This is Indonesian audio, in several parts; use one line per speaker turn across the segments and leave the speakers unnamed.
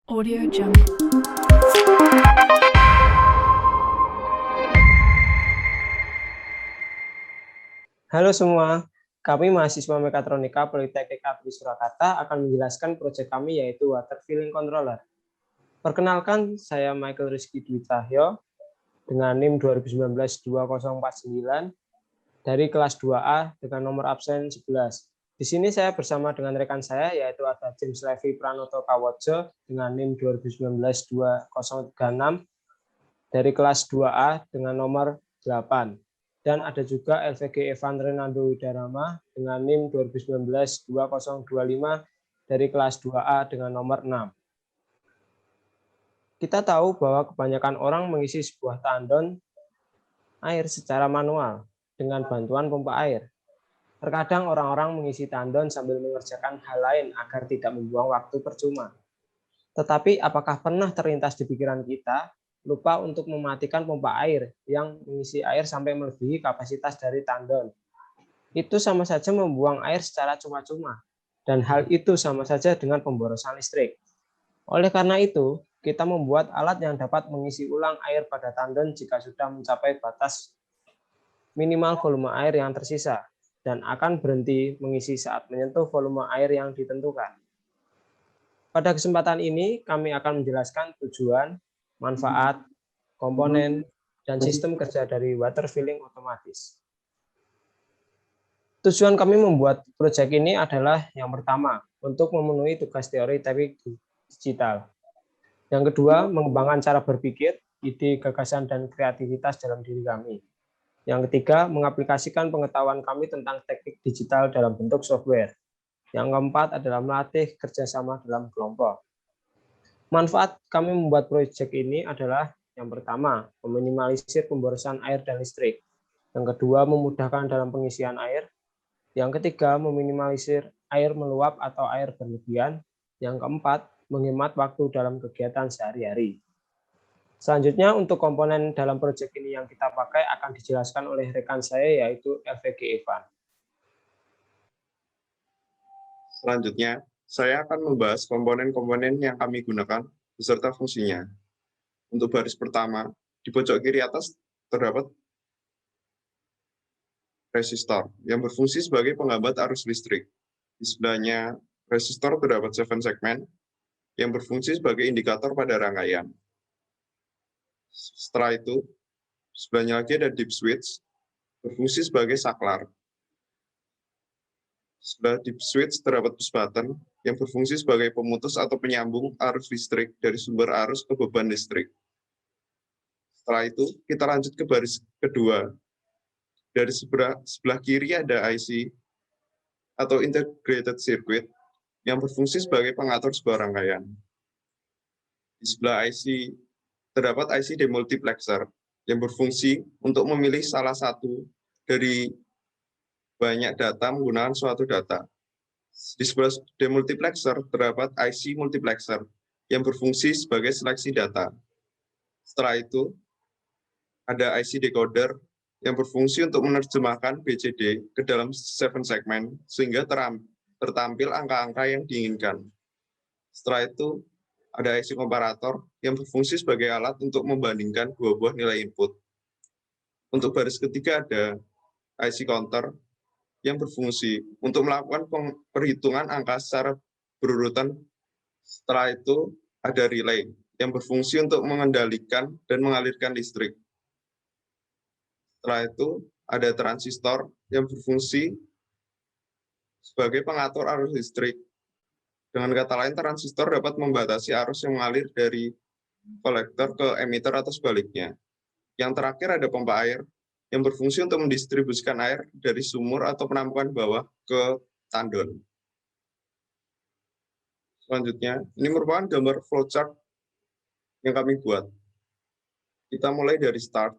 Audio Jungle.
Halo semua, kami mahasiswa Mekatronika Politeknik Agri Surakarta akan menjelaskan proyek kami yaitu Water Filling Controller. Perkenalkan, saya Michael Rizky Dwi Cahyo dengan NIM 2019-2049 dari kelas 2A dengan nomor absen 11. Di sini saya bersama dengan rekan saya yaitu ada James Levi Pranoto Kawojo dengan NIM 2019-2036 dari kelas 2A dengan nomor 8. Dan ada juga LVG Evan Renando Widarama dengan NIM 2019-2025 dari kelas 2A dengan nomor 6. Kita tahu bahwa kebanyakan orang mengisi sebuah tandon air secara manual dengan bantuan pompa air. Terkadang orang-orang mengisi tandon sambil mengerjakan hal lain agar tidak membuang waktu percuma. Tetapi apakah pernah terlintas di pikiran kita lupa untuk mematikan pompa air yang mengisi air sampai melebihi kapasitas dari tandon? Itu sama saja membuang air secara cuma-cuma, dan hal itu sama saja dengan pemborosan listrik. Oleh karena itu, kita membuat alat yang dapat mengisi ulang air pada tandon jika sudah mencapai batas minimal volume air yang tersisa, dan akan berhenti mengisi saat menyentuh volume air yang ditentukan. Pada kesempatan ini, kami akan menjelaskan tujuan, manfaat, komponen, dan sistem kerja dari water filling otomatis. Tujuan kami membuat proyek ini adalah yang pertama, untuk memenuhi tugas teori teknik digital. Yang kedua, mengembangkan cara berpikir, ide, gagasan, dan kreativitas dalam diri kami. Yang ketiga, mengaplikasikan pengetahuan kami tentang teknik digital dalam bentuk software. Yang keempat adalah melatih kerjasama dalam kelompok. Manfaat kami membuat proyek ini adalah yang pertama, meminimalisir pemborosan air dan listrik. Yang kedua, memudahkan dalam pengisian air. Yang ketiga, meminimalisir air meluap atau air berlebihan. Yang keempat, menghemat waktu dalam kegiatan sehari-hari. Selanjutnya, untuk komponen dalam proyek ini yang kita pakai akan dijelaskan oleh rekan saya yaitu LVG Evan.
Selanjutnya, saya akan membahas komponen-komponen yang kami gunakan beserta fungsinya. Untuk baris pertama, di pojok kiri atas terdapat resistor yang berfungsi sebagai penghambat arus listrik. Di sebelahnya resistor terdapat 7 segmen yang berfungsi sebagai indikator pada rangkaian. Setelah itu, sebelahnya lagi ada deep switch, berfungsi sebagai saklar. Sebelah deep switch terdapat push button yang berfungsi sebagai pemutus atau penyambung arus listrik dari sumber arus ke beban listrik. Setelah itu, kita lanjut ke baris kedua. Dari sebelah kiri ada IC atau integrated circuit yang berfungsi sebagai pengatur sebuah rangkaian. Di sebelah IC terdapat IC demultiplexer yang berfungsi untuk memilih salah satu dari banyak data menggunakan suatu data. Di sebelah demultiplexer terdapat IC multiplexer yang berfungsi sebagai seleksi data. Setelah itu, ada IC decoder yang berfungsi untuk menerjemahkan BCD ke dalam 7 segmen sehingga tertampil angka-angka yang diinginkan. Setelah itu, ada IC komparator yang berfungsi sebagai alat untuk membandingkan dua buah nilai input. Untuk baris ketiga ada IC counter yang berfungsi untuk melakukan perhitungan angka secara berurutan. Setelah itu ada relay yang berfungsi untuk mengendalikan dan mengalirkan listrik. Setelah itu ada transistor yang berfungsi sebagai pengatur arus listrik. Dengan kata lain, transistor dapat membatasi arus yang mengalir dari kolektor ke emitter atau sebaliknya. Yang terakhir ada pompa air yang berfungsi untuk mendistribusikan air dari sumur atau penampungan bawah ke tandon. Selanjutnya, ini merupakan gambar flowchart yang kami buat. Kita mulai dari start,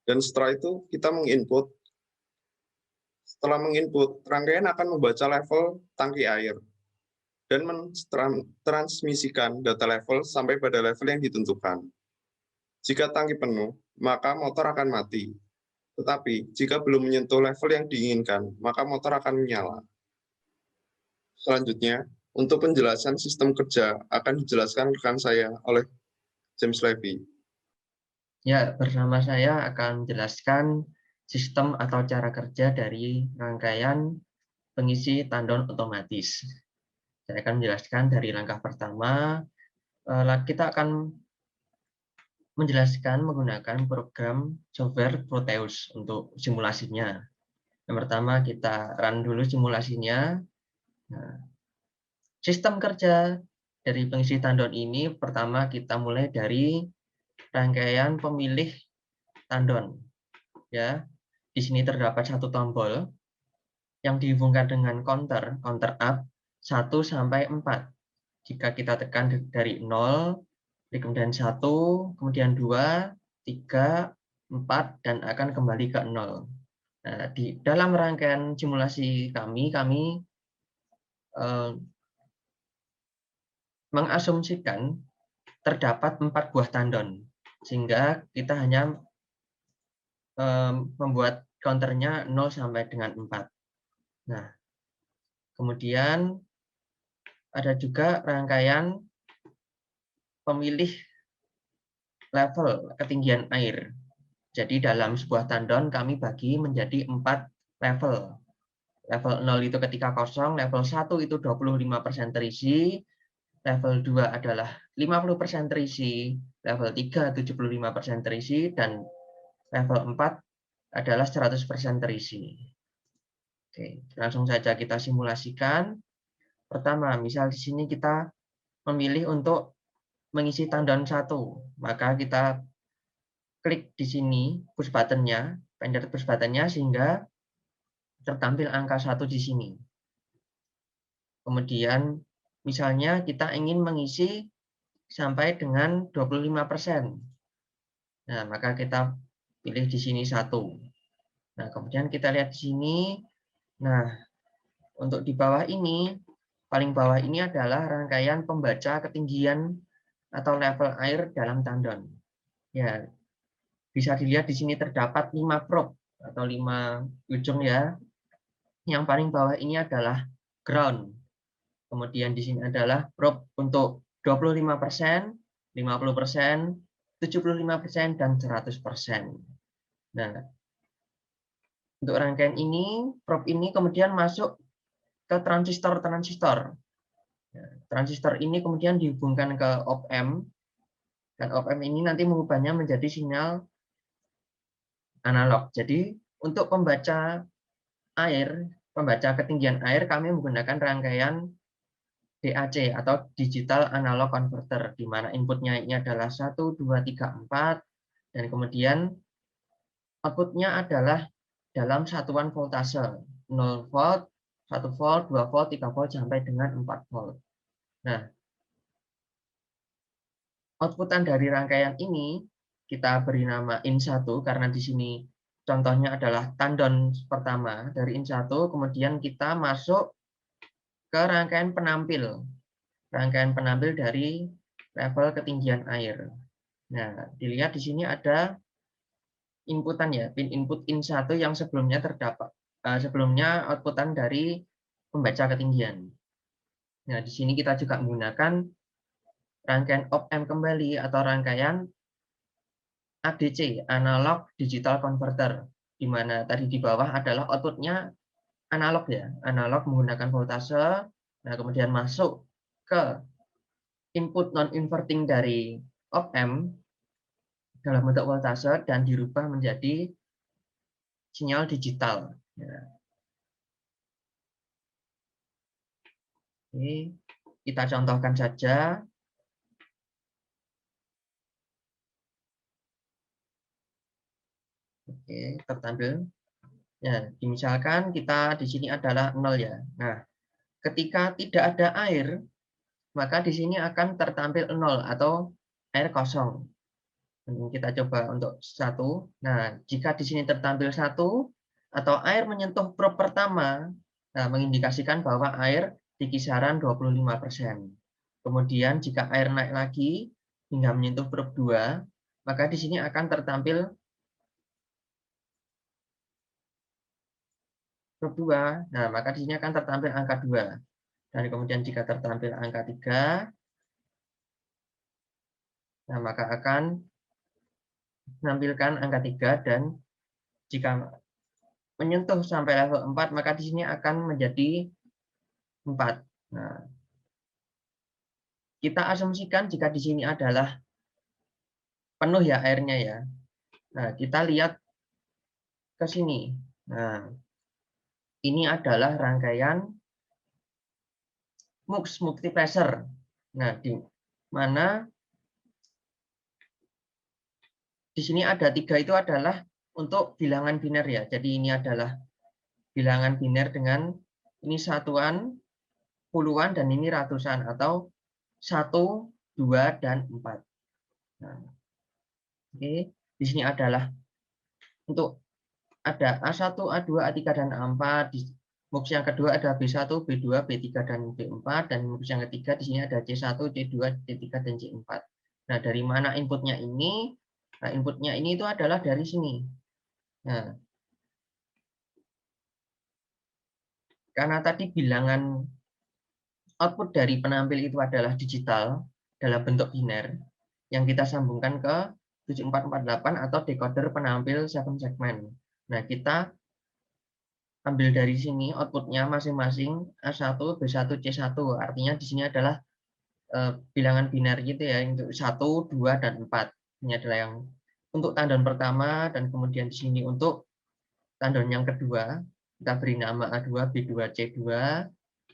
dan setelah itu kita menginput. Setelah menginput, rangkaian akan membaca level tangki air dan mentransmisikan data level sampai pada level yang ditentukan. Jika tangki penuh, maka motor akan mati. Tetapi jika belum menyentuh level yang diinginkan, maka motor akan menyala. Selanjutnya, Untuk penjelasan sistem kerja akan dijelaskan rekan saya oleh James Levy.
Ya, bersama saya akan menjelaskan sistem atau cara kerja dari rangkaian pengisi tandon otomatis. Saya akan menjelaskan dari langkah pertama. Kita akan menjelaskan menggunakan program software Proteus untuk simulasinya. Yang pertama kita run dulu simulasinya. Nah, sistem kerja dari pengisi tandon ini pertama kita mulai dari rangkaian pemilih tandon. Ya, di sini terdapat satu tombol yang dihubungkan dengan counter up 1 sampai 4. Jika kita tekan dari 0, kemudian 1, kemudian 2, 3, 4 dan akan kembali ke 0. Nah, di dalam rangkaian simulasi kami mengasumsikan terdapat 4 buah tandon, sehingga kita hanya membuat counternya 0 sampai dengan 4. Nah, kemudian ada juga rangkaian pemilih level ketinggian air. Jadi dalam sebuah tandon kami bagi menjadi 4 level. Level 0 itu ketika kosong, level 1 itu 25% terisi, level 2 adalah 50% terisi, level 3 75% terisi, dan level 4 adalah 100% terisi. Oke, langsung saja kita simulasikan. Pertama, misal di sini kita memilih untuk mengisi tandon 1, maka kita klik di sini push button-nya, pencet push button-nya sehingga tertampil angka 1 di sini. Kemudian misalnya kita ingin mengisi sampai dengan 25%. Nah, maka kita pilih di sini 1. Nah, kemudian kita lihat di sini. Nah, untuk di bawah ini, paling bawah ini adalah rangkaian pembaca ketinggian atau level air dalam tandon. Ya, bisa dilihat di sini terdapat 5 probe atau 5 ujung ya. Yang paling bawah ini adalah ground. Kemudian di sini adalah probe untuk 25%, 50%, 75%, dan 100%. Nah, untuk rangkaian ini, probe ini kemudian masuk ke transistor-transistor. Transistor ini kemudian dihubungkan ke op-amp, dan op-amp ini nanti mengubahnya menjadi sinyal analog. Jadi untuk pembaca air, pembaca ketinggian air, kami menggunakan rangkaian DAC atau Digital Analog Converter, di mana inputnya ini adalah 1, 2, 3, 4, dan kemudian outputnya adalah dalam satuan voltase 0 volt, 1 volt, 2 volt, 3 volt, sampai dengan 4 volt. Nah, outputan dari rangkaian ini kita beri nama IN1 karena di sini contohnya adalah tandon pertama dari IN1, kemudian kita masuk ke rangkaian penampil dari level ketinggian air. Nah, dilihat di sini ada inputan ya, pin input IN1 yang sebelumnya terdapat sebelumnya outputan dari pembaca ketinggian. Nah, di sini kita juga menggunakan rangkaian op-amp kembali atau rangkaian ADC, Analog Digital Converter, di mana tadi di bawah adalah outputnya analog ya, analog menggunakan voltase. Nah, kemudian masuk ke input non-inverting dari op-amp dalam bentuk voltase dan dirubah menjadi sinyal digital. Ya. Oke, kita contohkan saja. Oke, tertampil. Ya, misalkan kita di sini adalah 0 ya. Nah, ketika tidak ada air, maka di sini akan tertampil 0 atau air kosong. Kita coba untuk 1. Nah, jika di sini tertampil 1 atau air menyentuh probe pertama, nah, mengindikasikan bahwa air di kisaran 25%. Kemudian jika air naik lagi hingga menyentuh probe 2, maka di sini akan tertampil probe 2. Nah, maka di sini akan tertampil angka 2. Dan kemudian jika tertampil angka 3, nah maka akan menampilkan angka 3, dan jika menyentuh sampai level 4, maka di sini akan menjadi 4. Nah, kita asumsikan jika di sini adalah penuh ya airnya ya. Nah, kita lihat ke sini. Nah, ini adalah rangkaian MUX, multiplexer. Nah, di mana di sini ada 3 itu adalah untuk bilangan biner ya. Jadi ini adalah bilangan biner dengan ini satuan, puluhan, dan ini ratusan, atau 1, 2, dan 4. Nah, oke. Di sini adalah untuk ada A1, A2, A3, dan A4. Di MUX yang kedua ada B1, B2, B3, dan B4. Dan MUX yang ketiga di sini ada C1, C2, C3, dan C4. Nah, dari mana inputnya ini? Nah, inputnya ini itu adalah dari sini. Nah, karena tadi bilangan output dari penampil itu adalah digital dalam bentuk biner, yang kita sambungkan ke 7448 atau decoder penampil 7 segmen. Nah, kita ambil dari sini outputnya masing-masing A1, B1, C1. Artinya di sini adalah bilangan biner gitu ya, untuk 1, 2, dan 4. Ini adalah yang untuk tandon pertama, dan kemudian di sini untuk tandon yang kedua, kita beri nama A2, B2, C2.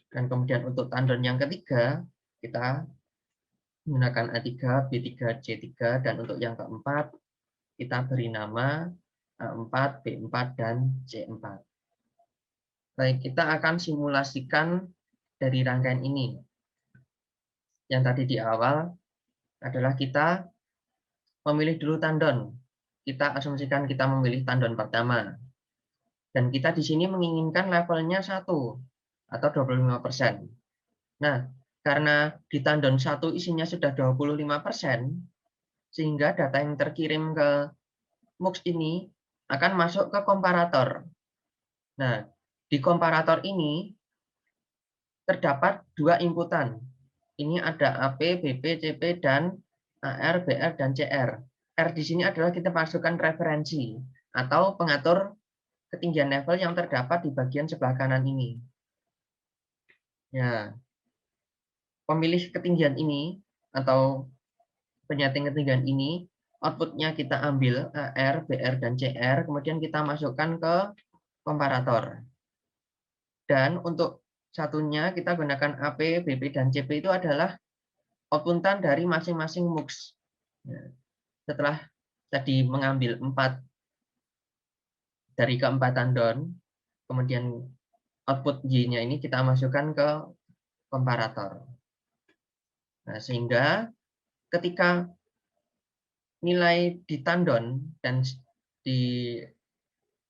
Dan kemudian untuk tandon yang ketiga, kita menggunakan A3, B3, C3. Dan untuk yang keempat, kita beri nama A4, B4, dan C4. Baik, kita akan simulasikan dari rangkaian ini. Yang tadi di awal adalah kita memilih dulu tandon. Kita asumsikan kita memilih tandon pertama. Dan kita di sini menginginkan levelnya 1 atau 25%. Nah, karena di tandon 1 isinya sudah 25%, sehingga data yang terkirim ke MUX ini akan masuk ke komparator. Nah, di komparator ini terdapat 2 inputan. Ini ada AP, BP, CP, dan AR, BR, dan CR. R di sini adalah kita masukkan referensi atau pengatur ketinggian level yang terdapat di bagian sebelah kanan ini. Ya, pemilih ketinggian ini atau penyeting ketinggian ini, outputnya kita ambil AR, BR, dan CR, kemudian kita masukkan ke komparator. Dan untuk satunya kita gunakan AP, BP, dan CP itu adalah outputan dari masing-masing MUX. Setelah tadi mengambil 4 dari keempat tandon, kemudian output Y-nya ini kita masukkan ke komparator. Nah, sehingga ketika nilai di tandon dan di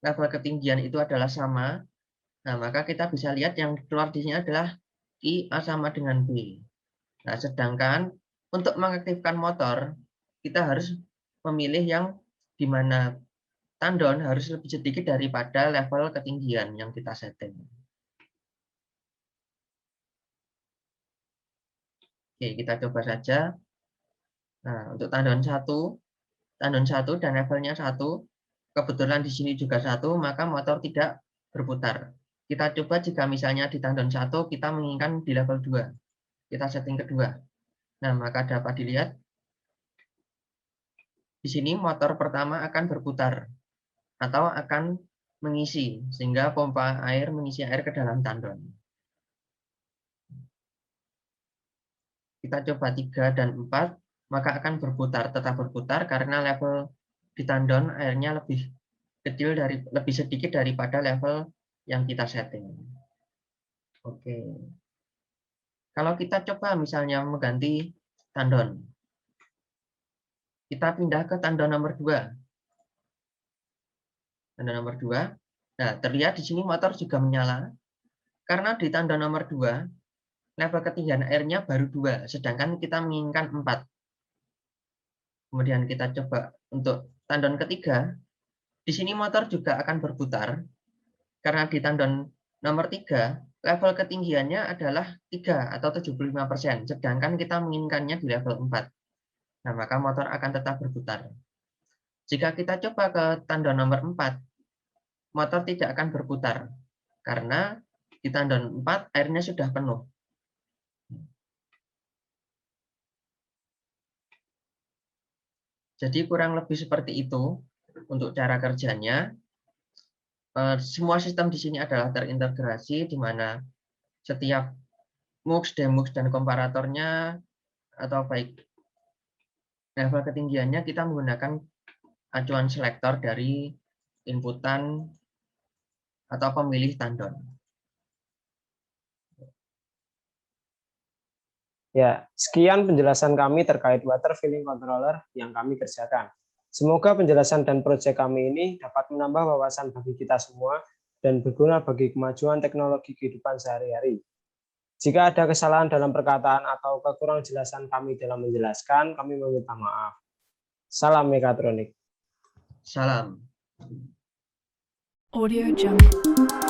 level ketinggian itu adalah sama, nah maka kita bisa lihat yang keluar di sini adalah I A sama dengan B. Nah, sedangkan untuk mengaktifkan motor, kita harus memilih yang di mana tandon harus lebih sedikit daripada level ketinggian yang kita setting. Oke, kita coba saja. Nah, untuk tandon 1 dan levelnya 1, kebetulan di sini juga 1, maka motor tidak berputar. Kita coba jika misalnya di tandon 1 kita menginginkan di level 2. Kita setting kedua. Nah, maka dapat dilihat di sini motor pertama akan berputar atau akan mengisi, sehingga pompa air mengisi air ke dalam tandon. Kita coba 3 dan 4, maka akan berputar, tetap berputar karena level di tandon airnya lebih kecil, lebih sedikit daripada level yang kita setting. Oke. Kalau kita coba misalnya mengganti tandon, kita pindah ke tandon nomor 2. Tandon nomor 2. Nah, terlihat di sini motor juga menyala karena di tandon nomor 2 level ketinggian airnya baru 2, sedangkan kita menginginkan 4. Kemudian kita coba untuk tandon ketiga, di sini motor juga akan berputar karena di tandon nomor 3 level ketinggiannya adalah 3 atau 75%, sedangkan kita menginginkannya di level 4. Nah, maka motor akan tetap berputar. Jika kita coba ke tandon nomor 4, motor tidak akan berputar, karena di tandon 4 airnya sudah penuh. Jadi kurang lebih seperti itu untuk cara kerjanya. Semua sistem di sini adalah terintegrasi, di mana setiap MUX, DEMUX, dan komparatornya, atau baik level ketinggiannya, kita menggunakan acuan selektor dari inputan atau pemilih tandon.
Ya, sekian penjelasan kami terkait water filling controller yang kami kerjakan. Semoga penjelasan dan proyek kami ini dapat menambah wawasan bagi kita semua dan berguna bagi kemajuan teknologi kehidupan sehari-hari. Jika ada kesalahan dalam perkataan atau kekurang jelasan kami dalam menjelaskan, kami meminta maaf. Salam Mekatronik.
Salam.
Audio Jungle.